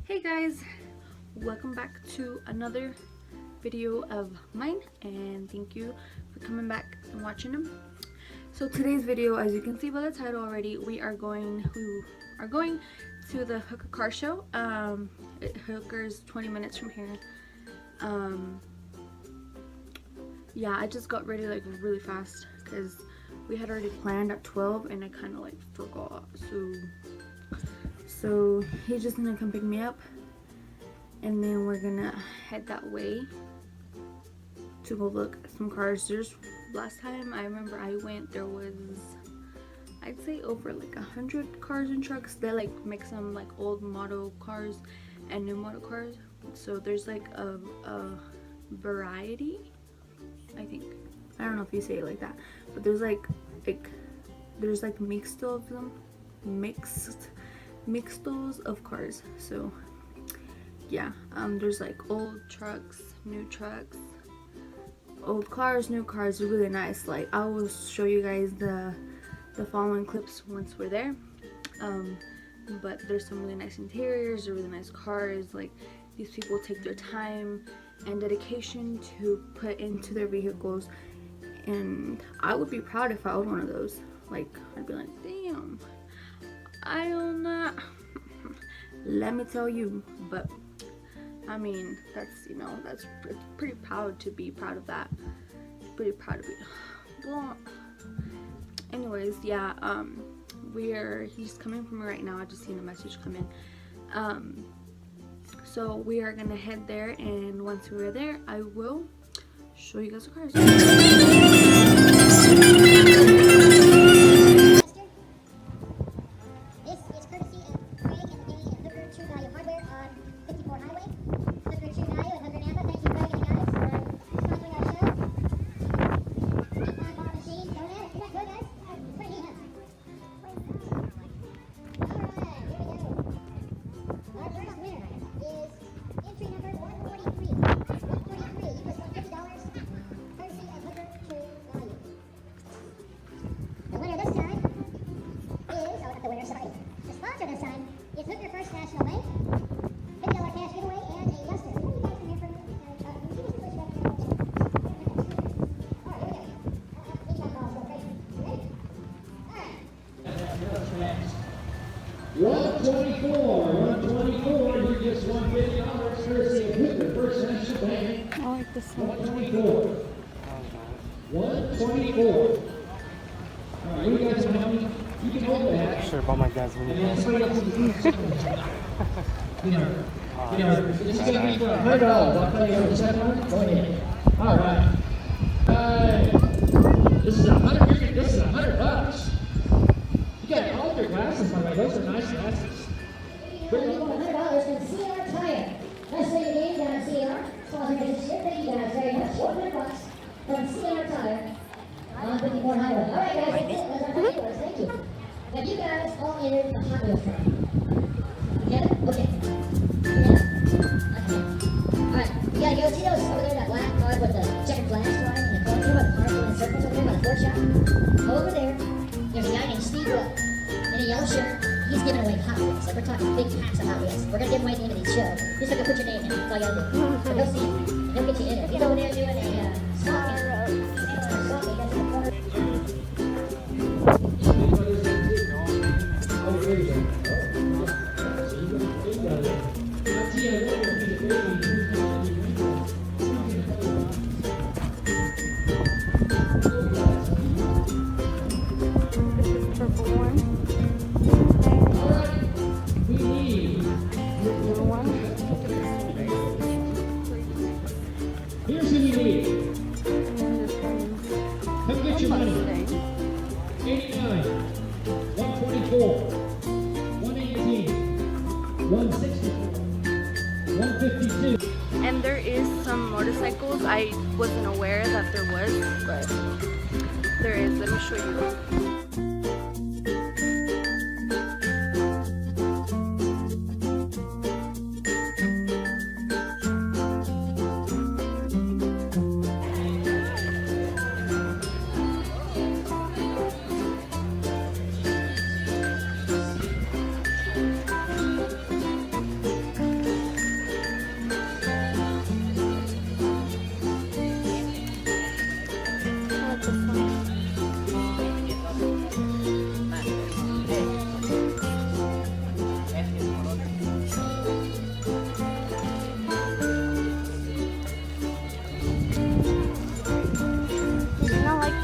Hey guys, welcome back to another video of mine, and thank you for coming back and watching them. So today's video, as you can see by the title already, we are going to the Hooker car show. Hooker's 20 minutes from here. Yeah, I just got ready like really fast because we had already planned at 12 and I kind of like forgot. So he's just gonna come pick me up and then we're gonna head that way to go look at some cars. Last time I remember I went, there was, I'd say, over like 100 cars and trucks. They like mix some like old model cars and new model cars, so there's like a variety, I think. I don't know if you say it like that, but there's like mixed of them, mixtos of cars. So yeah, there's like old trucks, new trucks, old cars, new cars. Are really nice. Like I will show you guys the following clips once we're there. But there's some really nice interiors, really nice cars. Like these people take their time and dedication to put into their vehicles, and I would be proud if I owned one of those. Like I'd be like, damn, I own that. Let me tell you. But I mean, that's, you know, it's pretty proud to be proud of that. Pretty proud of it. Well, anyways, yeah, he's coming for me right now. I just seen a message come in. So we are gonna head there, and once we're there, I will show you guys the cars. $124, you just won $50, courtesy of Hooker First National Bank. I like this one. 124. 124. All right, you guys want to help me? You can hold that. Sure, about my guys. And somebody else can this is going to be for $100. I'll tell you the second one. Go ahead. All right. This is $100. You got all your glasses, by the way. Those are nice glasses. We're going to $100 from CR Tire. Let's say your name down CR. Sponsor this year. Thank you guys very much. $100 from CR Tire on 54 Highway. All right, guys, that's it. Those are my $100. Thank you. Now, you guys all entered the Hot Wheels truck. Get it? Okay. Yeah. Okay. All right. You got to go see those over there, that black car with the checkered glass line in the corner with the parking and circles over there by the Ford shop. Over there, there's a guy named Steve Wood in a yellow shirt. He's giving away Hot Wheels. Like, we're talking big packs of Hot Wheels. We're going to give them away at the end of each show. Just so you can put your name in. That's all you got to do. So go see him, and he'll get you in there. He's over there doing a stocking. Here's who you need. Come get your money. 89, 124, 118, 164, 152. And there is some motorcycles. I wasn't aware that there was, but there is. Let me show you.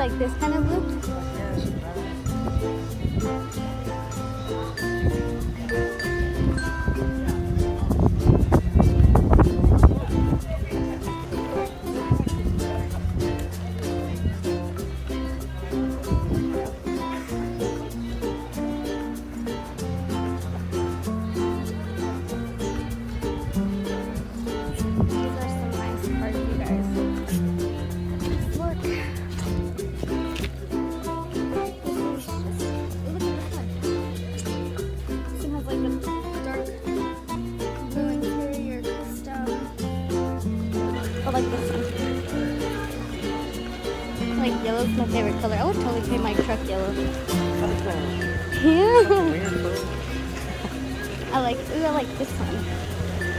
like this kind of blue. Like this one. Like yellow's my favorite color. I would totally paint my truck yellow. Yeah. I like this one.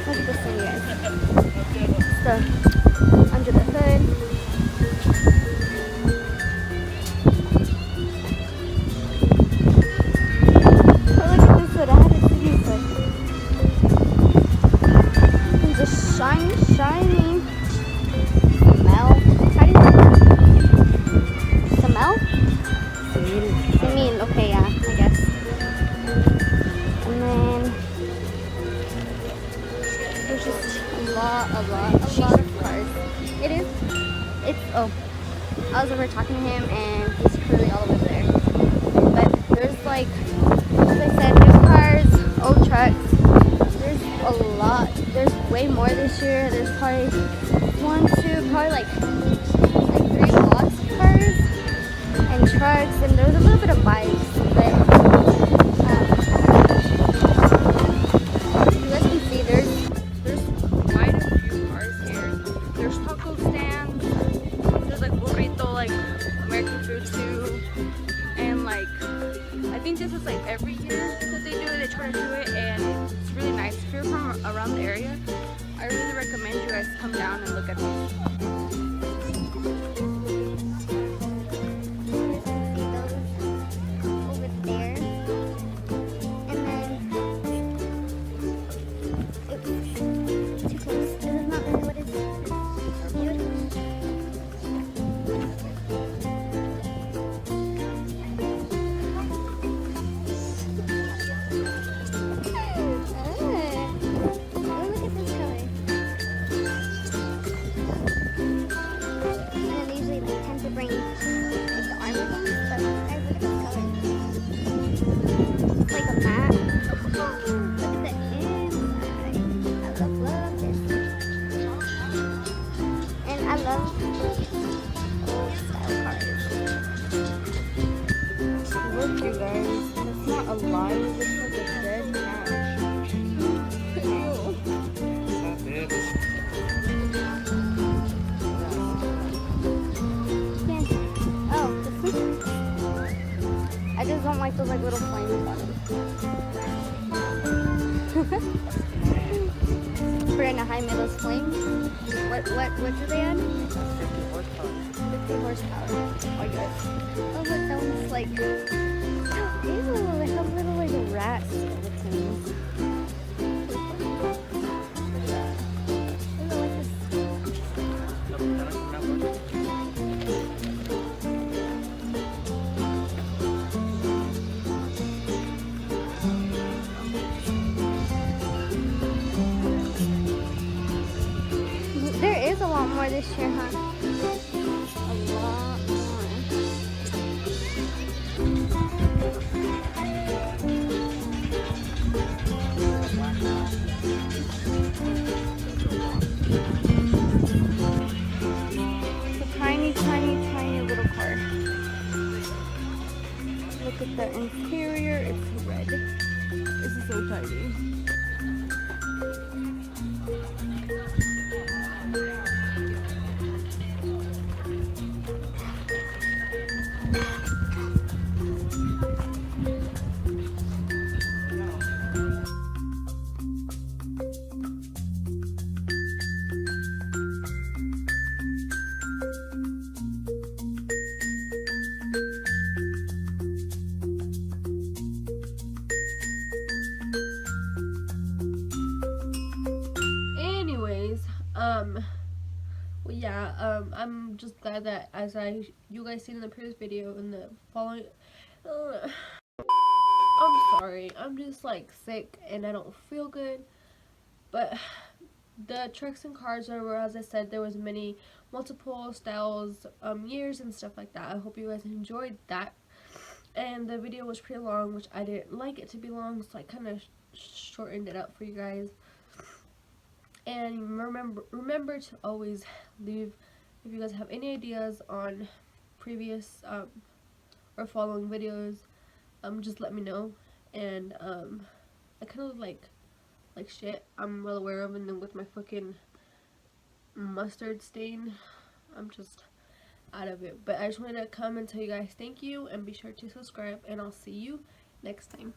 Look at this one, guys. So under the hood. Oh, look at this hood. I had to see this hood. It's just shiny, shiny. Smell. How do you say that? Smell? Simin. Okay, yeah, I guess. And then there's just a lot of cars. It is. Oh, I was over talking to him and he's clearly all over there. But there's like I said, new cars, old trucks. There's a lot. There's way more this year. There's probably probably like 3 lots of cars and trucks, and there's a little bit of bikes, but you guys can see there's quite a few cars here. There's taco stands, there's like burrito, like American food too, and like I think this is like every year that they try to do it, and it's really nice. If you're from around the area, I really recommend you guys come down and look at these. Over there. And then oops, too close. This is not really what it is. I just don't like those like little flames on them. For in a high middle's flame. What do they add? 50 horsepower. 50 horsepower. Oh yes. Oh look, that one's like ew, they have little like rat skeletons. A lot more this year, huh? A lot more. It's a tiny, tiny, tiny little car. Look at the interior. It's red. This is so tiny. Well, yeah, I'm just glad that you guys seen in the previous video in the following. I'm sorry, I'm just like sick and I don't feel good, but the trucks and cars are, as I said, there was multiple styles, years and stuff like that. I hope you guys enjoyed that. And the video was pretty long, which I didn't like it to be long, so I kind of shortened it up for you guys. And remember to always leave, if you guys have any ideas on previous or following videos, just let me know. And I kind of like shit, I'm well aware of, and then with my fucking mustard stain, I'm just out of it. But I just wanted to come and tell you guys thank you, and be sure to subscribe, and I'll see you next time.